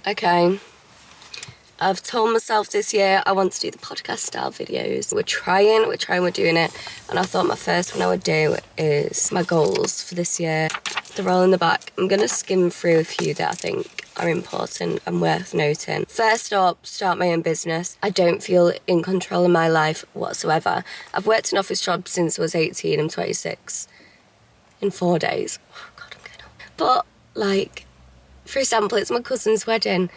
Okay, I've told myself this year I want to do the podcast style videos. We're doing it. And I thought my first one I would do is my goals for this year. They're all in the back. I'm going to skim through a few that I think are important and worth noting. First up, start my own business. I don't feel in control of my life whatsoever. I've worked an office job since I was 18. I'm 26. In 4 days. Oh, God, I'm getting old. But, like, for example, it's my cousin's wedding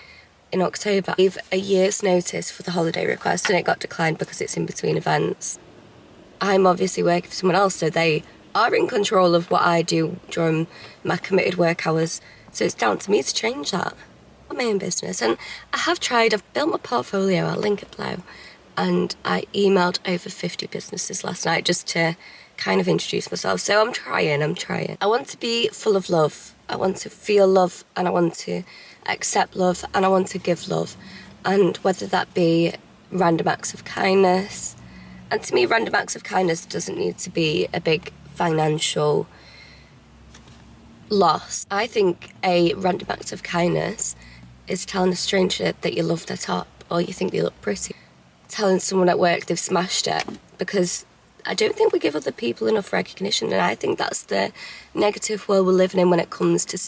in October. I gave a year's notice for the holiday request and it got declined because it's in between events. I'm obviously working for someone else, so they are in control of what I do during my committed work hours. So it's down to me to change that. I'm my own business. And I've built my portfolio, I'll link it below. And I emailed over 50 businesses last night just to kind of introduce myself. So I'm trying. I want to be full of love. I want to feel love and I want to accept love and I want to give love. And whether that be random acts of kindness. And to me, random acts of kindness doesn't need to be a big financial loss. I think a random act of kindness is telling a stranger that you love their top or you think they look pretty. Telling someone at work they've smashed it, because I don't think we give other people enough recognition, and I think that's the negative world we're living in when it comes to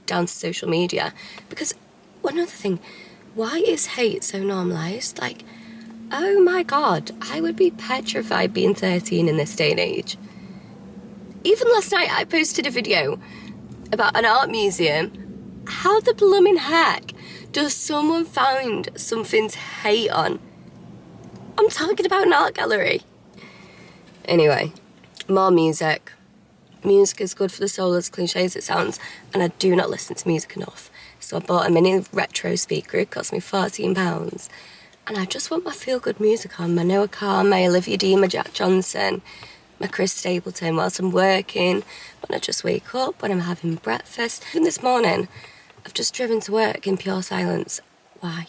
down to social media. Because one other thing, why is hate so normalised? Like, oh my God, I would be petrified being 13 in this day and age. Even last night I posted a video about an art museum. How the blooming heck does someone find something to hate on? I'm talking about an art gallery. Anyway, more music. Music is good for the soul, as cliche as it sounds, and I do not listen to music enough. So I bought a mini retro speaker. It cost me £14. And I just want my feel-good music on. My Noah Carr, my Olivia Dean, my Jack Johnson, my Chris Stapleton whilst I'm working, when I just wake up, when I'm having breakfast. Even this morning, I've just driven to work in pure silence. Why?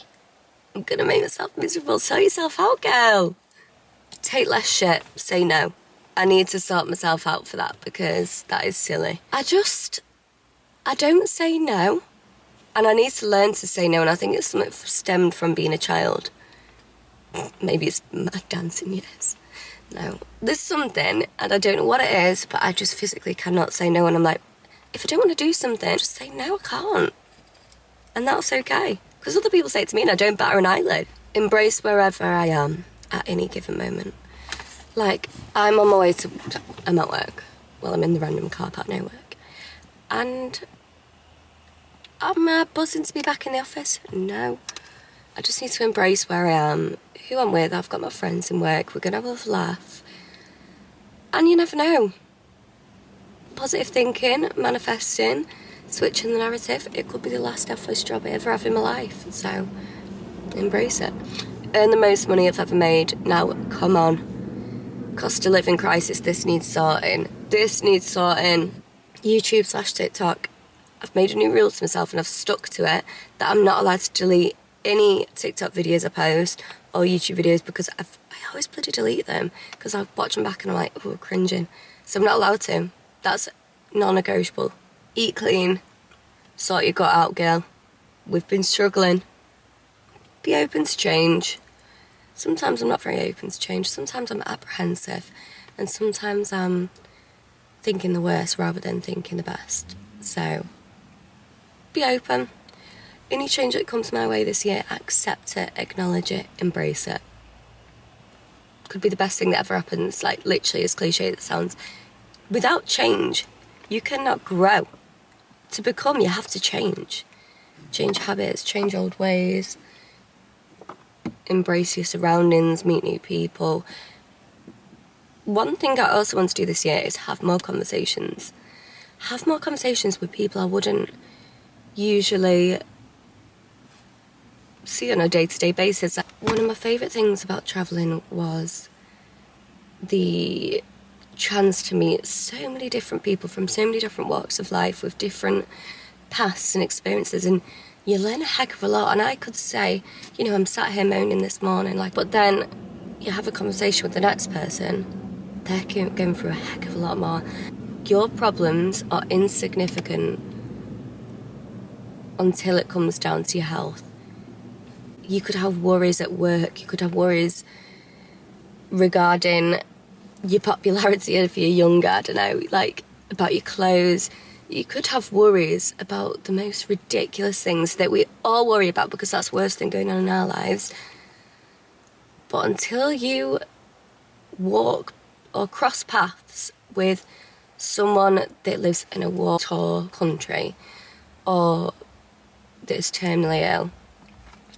I'm gonna make myself miserable. Sort yourself out, girl. Take less shit. Say no. I need to sort myself out for that because that is silly. I don't say no. And I need to learn to say no, and I think it's something stemmed from being a child. Maybe it's my dancing years. No. There's something, and I don't know what it is, but I just physically cannot say no, and I'm like, if I don't want to do something, just say no, I can't. And that's okay. Because other people say it to me and I don't batter an eyelid. Embrace wherever I am at any given moment. Like, I'm on my way to... I'm at work. Well, I'm in the random car park near work. And I'm buzzing to be back in the office. No. I just need to embrace where I am, who I'm with. I've got my friends in work. We're going to have a laugh. And you never know. Positive thinking, manifesting, switching the narrative. It could be the last office job I ever have in my life. So, embrace it. Earn the most money I've ever made. Now, come on. Cost of living crisis. This needs sorting. YouTube/TikTok. I've made a new rule to myself and I've stuck to it that I'm not allowed to delete any TikTok videos I post or YouTube videos because I always bloody delete them because I watch them back and I'm like, oh, cringing. So I'm not allowed to. That's non-negotiable. Eat clean. Sort your gut out, girl. We've been struggling. Be open to change. Sometimes I'm not very open to change. Sometimes I'm apprehensive. And sometimes I'm thinking the worst rather than thinking the best. So, be open. Any change that comes my way this year, accept it, acknowledge it, embrace it. Could be the best thing that ever happens, like literally as cliche as it sounds. Without change, you cannot grow. To become, you have to change. Change habits, change old ways. Embrace your surroundings, meet new people. One thing I also want to do this year is have more conversations. Have more conversations with people I wouldn't usually see on a day-to-day basis. One of my favourite things about travelling was the chance to meet so many different people from so many different walks of life with different pasts and experiences, and you learn a heck of a lot. And I could say, you know, I'm sat here moaning this morning, but then you have a conversation with the next person, they're going through a heck of a lot more. Your problems are insignificant until it comes down to your health. You could have worries at work, you could have worries regarding your popularity if you're younger, I don't know, like about your clothes. You could have worries about the most ridiculous things that we all worry about because that's worse than going on in our lives. But until you walk or cross paths with someone that lives in a war-torn country or that is terminally ill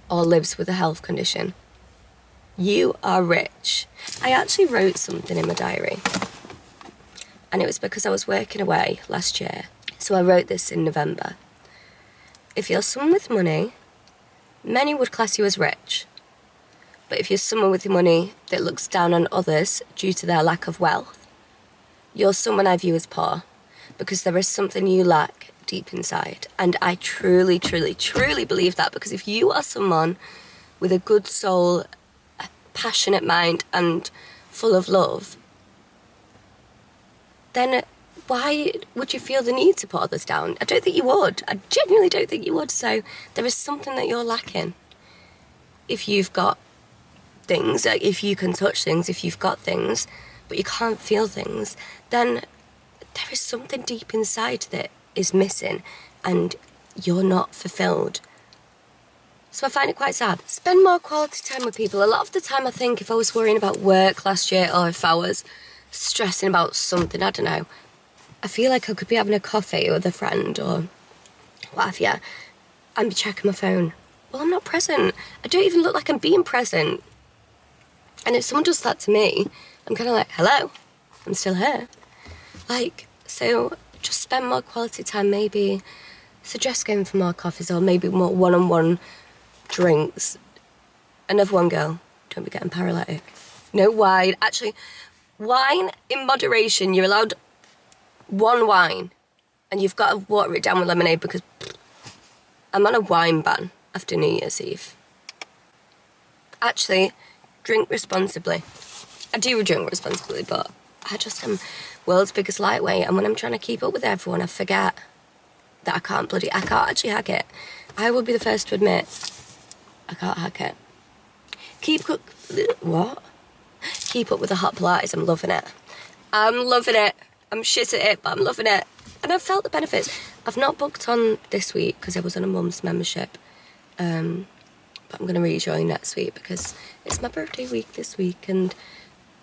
or lives with a health condition, you are rich. I actually wrote something in my diary, and it was because I was working away last year. So I wrote this in November. If you're someone with money, many would class you as rich. But if you're someone with money that looks down on others due to their lack of wealth, you're someone I view as poor, because there is something you lack deep inside. And I truly, truly, truly believe that, because if you are someone with a good soul, a passionate mind, and full of love, then why would you feel the need to put others down? I don't think you would. I genuinely don't think you would. So there is something that you're lacking. If you've got things, like if you can touch things, if you've got things, but you can't feel things, then there is something deep inside that is missing and you're not fulfilled. So I find it quite sad. Spend more quality time with people. A lot of the time I think if I was worrying about work last year or if I was stressing about something, I don't know, I feel like I could be having a coffee with a friend or what have you, and be checking my phone. Well, I'm not present. I don't even look like I'm being present. And if someone does that to me, I'm kind of like, hello, I'm still here. Like, so just spend more quality time. Maybe suggest going for more coffees or maybe more one-on-one drinks. Another one, girl, don't be getting paralytic. No wine. Actually, wine in moderation. You're allowed one wine and you've got to water it down with lemonade because I'm on a wine ban after New Year's Eve. Actually, drink responsibly. I do drink responsibly, but I just am world's biggest lightweight, and when I'm trying to keep up with everyone, I forget that I can't actually hack it. I will be the first to admit I can't hack it. Keep up with the hot Pilates. I'm loving it. I'm shit at it, but I'm loving it. And I've felt the benefits. I've not booked on this week because I was on a mum's membership. But I'm going to rejoin next week because it's my birthday week this week, and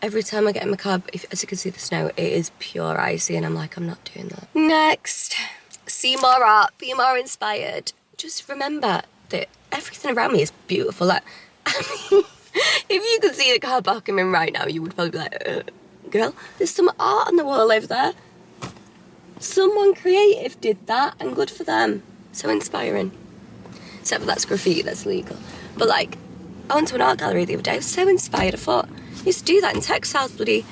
every time I get in my car, as you can see the snow, it is pure icy, and I'm like, I'm not doing that. Next, see more art, be more inspired. Just remember that everything around me is beautiful. Like, I mean, if you could see the car park I'm in right now, you would probably be like, girl, there's some art on the wall over there. Someone creative did that, and good for them. So inspiring. Except for that's graffiti, that's legal. But like, I went to an art gallery the other day, I was so inspired. I thought, I used to do that in textiles, bloody,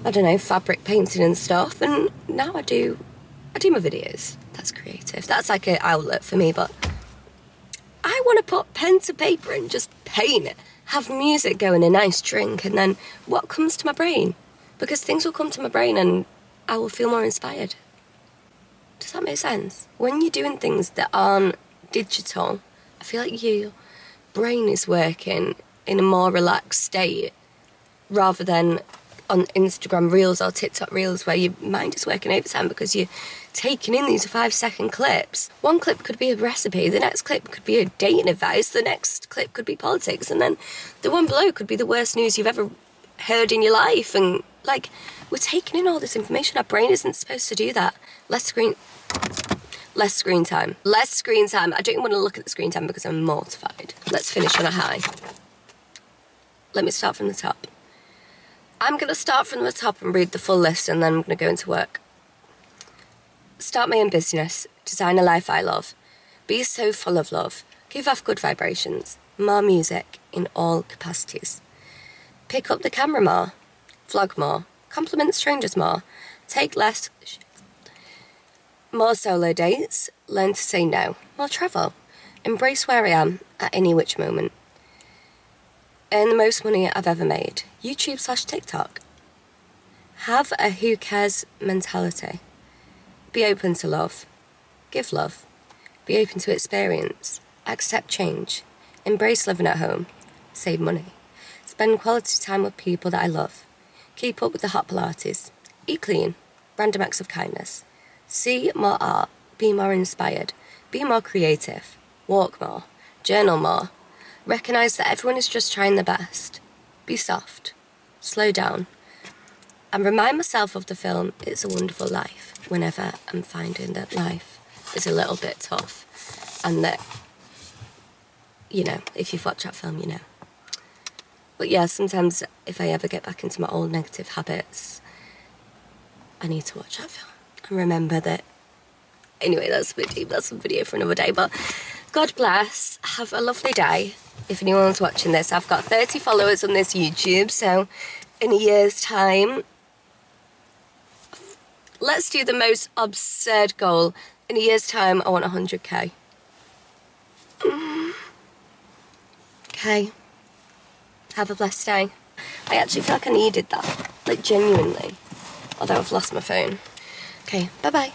I don't know, fabric painting and stuff, and now I do my videos. That's creative. That's like an outlet for me, but I want to put pen to paper and just paint it, have music going, a nice drink, and then what comes to my brain? Because things will come to my brain and I will feel more inspired. Does that make sense? When you're doing things that aren't digital, I feel like your brain is working in a more relaxed state rather than on Instagram Reels or TikTok Reels where your mind is working overtime because you're taking in these 5-second clips. One clip could be a recipe, the next clip could be a dating advice, the next clip could be politics, and then the one below could be the worst news you've ever heard in your life. And like, we're taking in all this information. Our brain isn't supposed to do that. Less screen time. I don't even want to look at the screen time because I'm mortified. Let's finish on a high. Let me start from the top. I'm going to start from the top and read the full list, and then I'm going to go into work. Start my own business. Design a life I love. Be so full of love. Give off good vibrations. More music in all capacities. Pick up the camera more. Vlog more. Compliment strangers more. Take less. More solo dates. Learn to say no. More travel. Embrace where I am at any which moment. Earn the most money I've ever made. YouTube/TikTok. Have a who cares mentality. Be open to love. Give love. Be open to experience. Accept change. Embrace living at home. Save money. Spend quality time with people that I love. Keep up with the hot Pilates. Eat clean. Random acts of kindness. See more art. Be more inspired. Be more creative. Walk more. Journal more. Recognise that everyone is just trying their best. Be soft. Slow down. And remind myself of the film It's a Wonderful Life whenever I'm finding that life is a little bit tough. And that, you know, if you've watched that film, you know. But yeah, sometimes if I ever get back into my old negative habits, I need to watch that film and remember that. Anyway, that's a bit deep. That's a video for another day. But God bless. Have a lovely day. If anyone's watching this, I've got 30 followers on this YouTube. So in a year's time, let's do the most absurd goal. In a year's time, I want 100k. Okay. Have a blessed day. I actually feel like I needed that. Like, genuinely. Although I've lost my phone. Okay, bye-bye.